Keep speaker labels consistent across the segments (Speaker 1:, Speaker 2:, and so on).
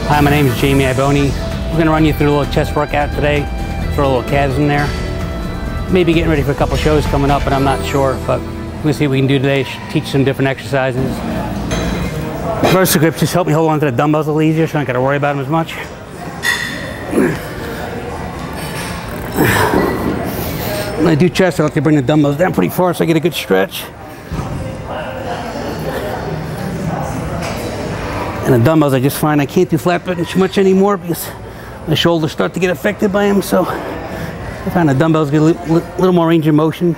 Speaker 1: Hi, my name is Jaime Ibone. We're going to run you through a little chest workout today. Throw a little calves in there. Maybe getting ready for a couple shows coming up, but I'm not sure. But we'll see what we can do today. Teach some different exercises. Vertical grips just help me hold on to the dumbbells a little easier, so I don't got to worry about them as much. When I do chest, I like to bring the dumbbells down pretty far so I get a good stretch. And the dumbbells, I just find I can't do flat bench too much anymore because my shoulders start to get affected by them. So I find the dumbbells get a little more range of motion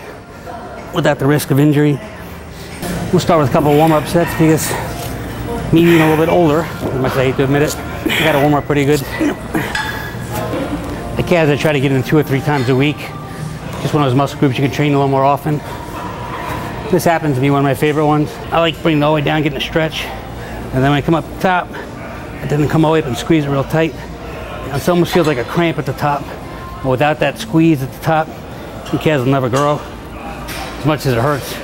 Speaker 1: without the risk of injury. We'll start with a couple of warm-up sets because me being a little bit older, as much as I hate to admit it, I got to warm up pretty good. The calves I try to get in 2 or 3 times a week. Just one of those muscle groups you can train a little more often. This happens to be one of my favorite ones. I like bringing it all the way down, getting a stretch. And then when I come up top, it doesn't come all the way up and squeeze it real tight. It almost feels like a cramp at the top. But without that squeeze at the top, your calves will never grow as much as it hurts.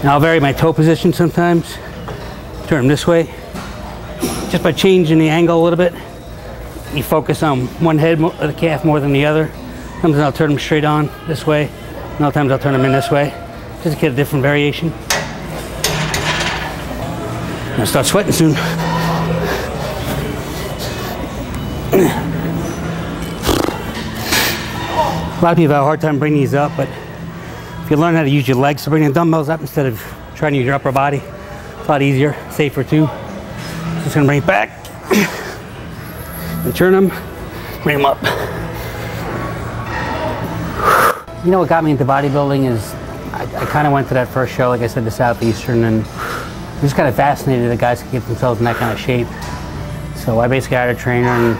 Speaker 1: Now I'll vary my toe position sometimes. Turn them this way. Just by changing the angle a little bit, you focus on one head of the calf more than the other. Sometimes I'll turn them straight on this way, and other times I'll turn them in this way, just to get a different variation. I'm gonna start sweating soon. A lot of people have a hard time bringing these up, but if you learn how to use your legs to bring the dumbbells up instead of trying to use your upper body, it's a lot easier, safer too. Just gonna bring it back and turn them, bring them up. You know what got me into bodybuilding is I kind of went to that first show, like I said, to Southeastern, and I'm just kind of fascinated that guys can get themselves in that kind of shape. So I basically hired a trainer, and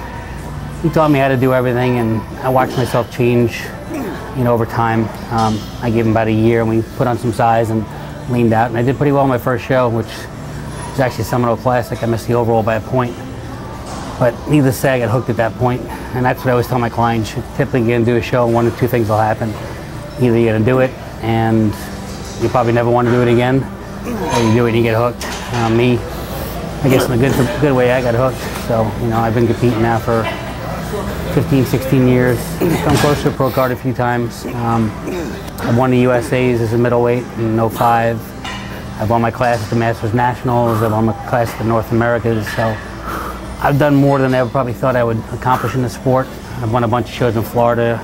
Speaker 1: he taught me how to do everything, and I watched myself change, you know, over time. I gave him about a year, and we put on some size and leaned out, and I did pretty well in my first show, which was actually a Seminole Classic. I missed the overall by a point. But needless to say, I got hooked at that point. And that's what I always tell my clients. You're typically going to do a show, and 1 of 2 things will happen. Either you're going to do it, and you probably never want to do it again, or you do it and you get hooked. Me, I guess in a good way, I got hooked. So, you know, I've been competing now for 15, 16 years. Come close to a pro card a few times. I won the USA's as a middleweight in 05. I've won my class at the Masters Nationals. I've won my class at the North Americas. So I've done more than I ever probably thought I would accomplish in the sport. I've won a bunch of shows in Florida,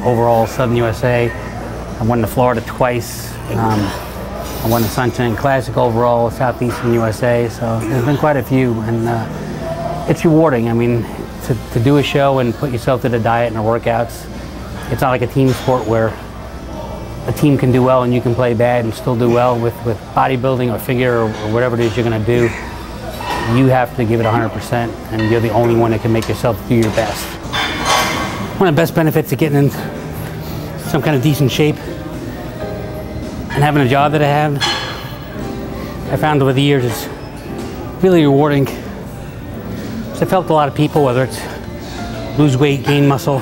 Speaker 1: overall Southern USA. I've won the Florida twice. I won the Sunshine Classic overall, Southeastern USA. So there's been quite a few, and it's rewarding. I mean, to do a show and put yourself through the diet and the workouts, it's not like a team sport where a team can do well and you can play bad and still do well. With bodybuilding or figure or whatever it is you're going to do, you have to give it 100%, and you're the only one that can make yourself do your best. One of the best benefits of getting in some kind of decent shape and having a job that I have, I found over the years it's really rewarding. So I've helped a lot of people, whether it's lose weight, gain muscle,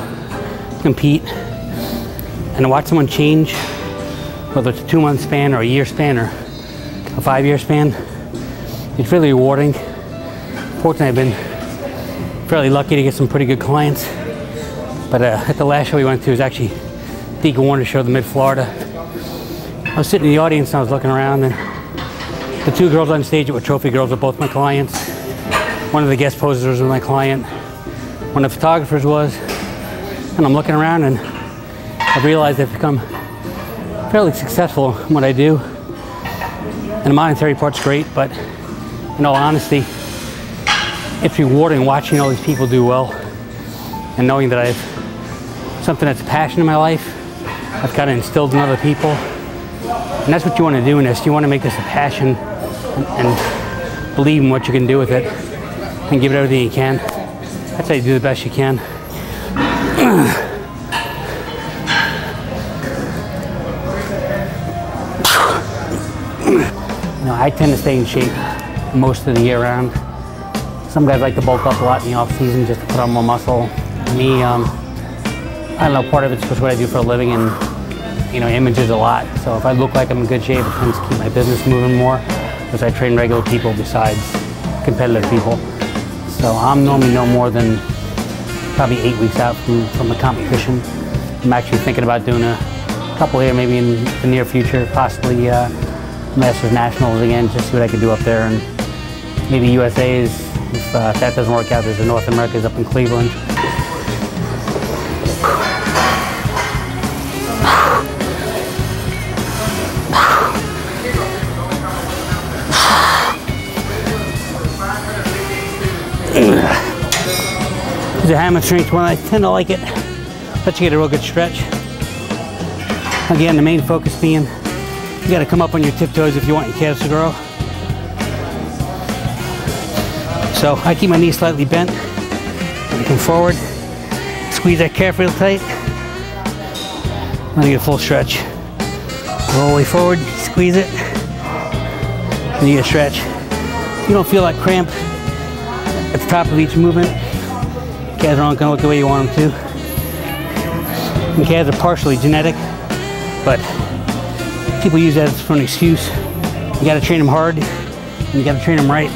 Speaker 1: compete, and to watch someone change, whether it's a 2-month span or a year span or a 5-year span, it's really rewarding. Fortunately, I've been fairly lucky to get some pretty good clients. But at the last show we went to, it was actually Deacon Warner's show, the Mid-Florida. I was sitting in the audience and I was looking around, and the 2 girls on stage that were trophy girls were both my clients. One of the guest posers was my client. One of the photographers was. And I'm looking around and I've realized I've become fairly successful in what I do. And the monetary part's great, but in all honesty, it's rewarding watching all these people do well and knowing that I have something that's a passion in my life I've kind of instilled in other people. And that's what you want to do in this. You want to make this a passion and believe in what you can do with it and give it everything you can. That's how you do the best you can. You know, I tend to stay in shape most of the year round. Some guys like to bulk up a lot in the off season just to put on more muscle. Me, I don't know, part of it's just what I do for a living, and you know, images a lot. So if I look like I'm in good shape, it tends to keep my business moving more, because I train regular people besides competitive people. So I'm normally no more than probably 8 weeks out from a competition. I'm actually thinking about doing a couple here, maybe in the near future, possibly Masters Nationals again, just see what I can do up there, and maybe USA's. If that doesn't work out, there's the North Americas up in Cleveland. It's a hammer strength one. I tend to like it. Let you get a real good stretch. Again, the main focus being you got to come up on your tiptoes if you want your calves to grow. So I keep my knees slightly bent. I come forward, squeeze that calf real tight. Let me get a full stretch. Roll the way forward, squeeze it, and you get a stretch. You don't feel that cramp at the top of each movement. Calves aren't going to look the way you want them to. And calves are partially genetic, but people use that for an excuse. You got to train them hard, and you got to train them right.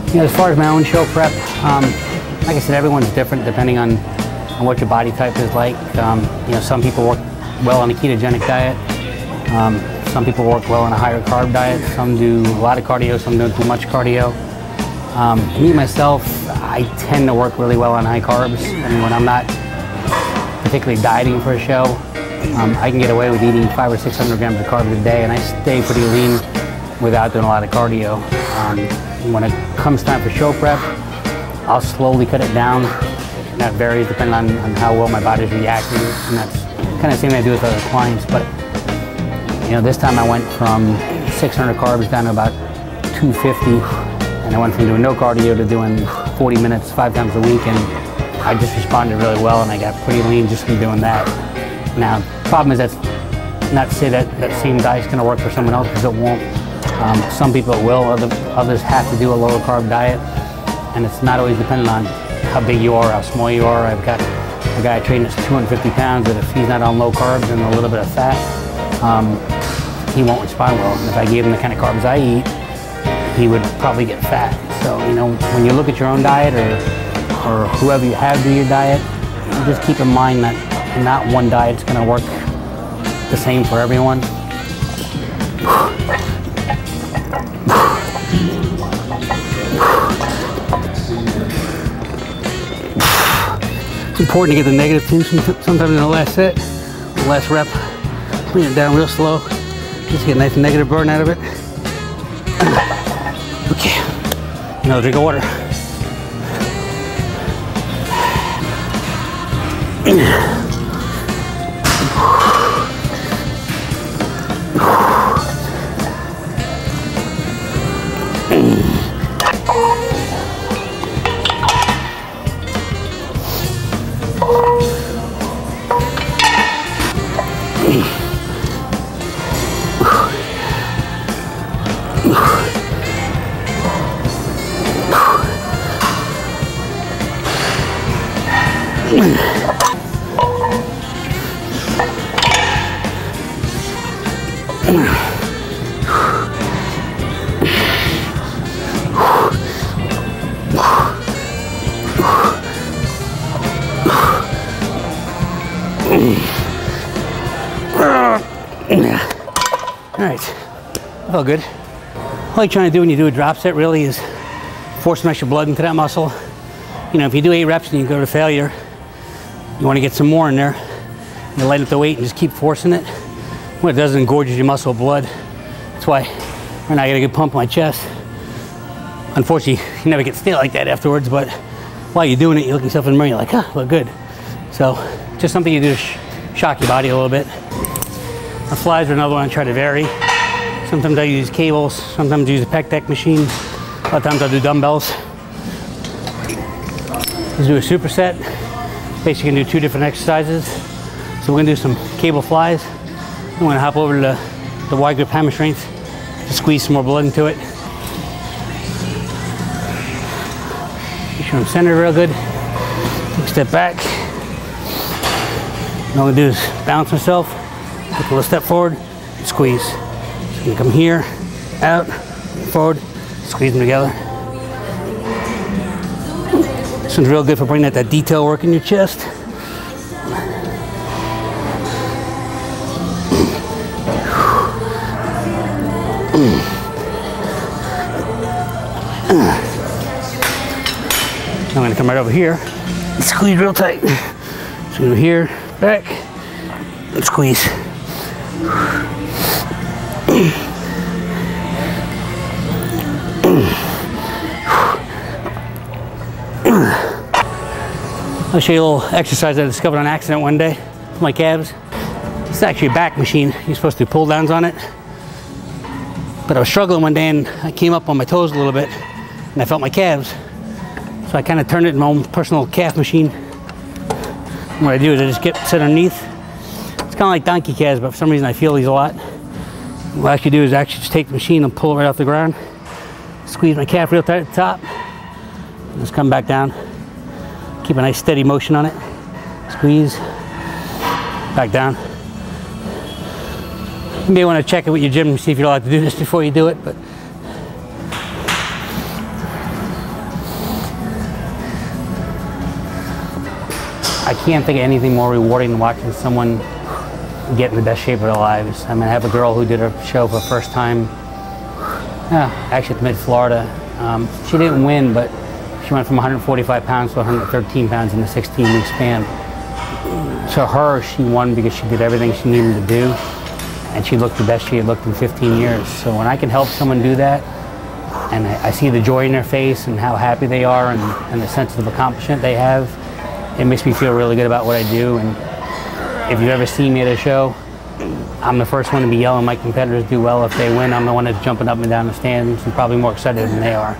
Speaker 1: You know, as far as my own show prep, like I said, everyone's different depending on what your body type is like. You know, some people work well on a ketogenic diet. Some people work well on a higher carb diet. Some do a lot of cardio, some don't do much cardio. Me, myself, I tend to work really well on high carbs. I mean, when I'm not particularly dieting for a show, I can get away with eating 500 or 600 grams of carbs a day, and I stay pretty lean without doing a lot of cardio. When it comes time for show prep, I'll slowly cut it down. And that varies depending on how well my body's reacting, and that's kind of the same thing I do with other clients. But you know, this time I went from 600 carbs down to about 250, and I went from doing no cardio to doing 40 minutes 5 times a week, and I just responded really well, and I got pretty lean just from doing that. Now, the problem is that's not to say that that same diet's going to work for someone else, because it won't. Some people it will, others have to do a lower carb diet, and it's not always dependent on how big you are, how small you are. I've got a guy I train that's 250 pounds that if he's not on low carbs and a little bit of fat, he won't respond well. And if I gave him the kind of carbs I eat, he would probably get fat. So, you know, when you look at your own diet or whoever you have do your diet, just keep in mind that not one diet's going to work the same for everyone. It's important to get the negative tension sometimes in the last set, the last rep. Bring it down real slow, just get a nice negative burn out of it. Okay, another drink of water. All right, felt good. All you're trying to do when you do a drop set really is force some extra blood into that muscle. You know, if you do 8 reps and you go to failure, you want to get some more in there. You lighten up the weight and just keep forcing it. What it does is engorges your muscle with blood. That's why right now I got a good pump in my chest. Unfortunately, you never get stale like that afterwards, but while you're doing it, you look yourself in the mirror, you're like, ah, look good. So just something you do to shock your body a little bit. The flies are another one I try to vary. Sometimes I use cables, sometimes I use a pec deck machine, a lot of times I'll do dumbbells. Let's do a superset. Basically, you can do 2 different exercises. So we're gonna do some cable flies. I'm gonna hop over to the wide grip hammer strength to squeeze some more blood into it. Make sure I'm centered real good. Take a step back. All I'm gonna do is balance myself, take a little step forward, and squeeze. So I'm gonna come here, out, forward, squeeze them together. This one's real good for bringing that detail work in your chest. I'm going to come right over here and squeeze real tight. So over here, back, and squeeze. I'll show you a little exercise I discovered on accident one day for my calves. It's actually a back machine. You're supposed to do pull downs on it. But I was struggling one day and I came up on my toes a little bit and I felt my calves. So I kind of turned it into my own personal calf machine. And what I do is I just sit underneath. It's kind of like donkey calves, but for some reason I feel these a lot. What I actually do is actually just take the machine and pull it right off the ground. Squeeze my calf real tight at the top. And just come back down. Keep a nice steady motion on it. Squeeze. Back down. You may want to check it with your gym and see if you're allowed to do this before you do it, but I can't think of anything more rewarding than watching someone get in the best shape of their lives. I mean, I have a girl who did her show for the first time, actually at Mid-Florida. She didn't win, but she went from 145 pounds to 113 pounds in a 16-week span. To her, she won because she did everything she needed to do, and she looked the best she had looked in 15 years. So when I can help someone do that, and I see the joy in their face and how happy they are and the sense of accomplishment they have, it makes me feel really good about what I do. And if you've ever seen me at a show, I'm the first one to be yelling my competitors do well. If they win, I'm the one that's jumping up and down the stands and probably more excited than they are.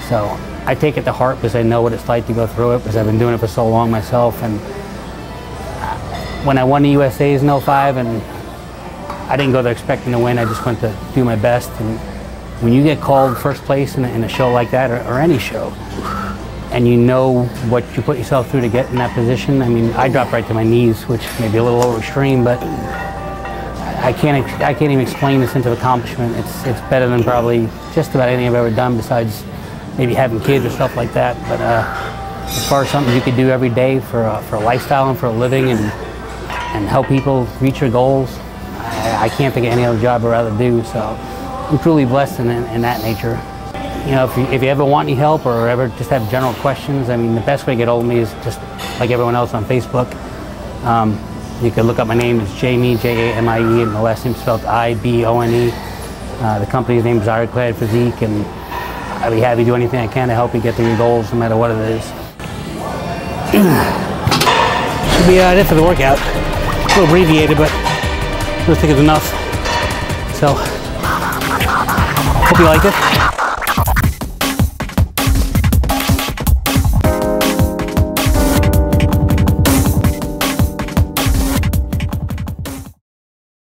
Speaker 1: So I take it to heart because I know what it's like to go through it, because I've been doing it for so long myself. And when I won the USA's in 05, and I didn't go there expecting to win, I just went to do my best. And when you get called first place in a show like that, or any show, and you know what you put yourself through to get in that position, I mean, I dropped right to my knees, which may be a little over extreme, but I can't even explain the sense of accomplishment. It's better than probably just about anything I've ever done, besides maybe having kids or stuff like that. But as far as something you could do every day for a lifestyle and for a living, and help people reach their goals, I can't think of any other job I'd rather do. So I'm truly blessed in that nature. You know, if you ever want any help or ever just have general questions, I mean, the best way to get hold of me is just like everyone else on Facebook. You can look up my name, it's Jaime, J-A-M-I-E, and the last name is spelled I-B-O-N-E. The company's name is Ironclad Physique, and I'd be happy to do anything I can to help you get to your goals, no matter what it is. Should be it for the workout. A little abbreviated, but I don't think it's enough. So, hope you liked it.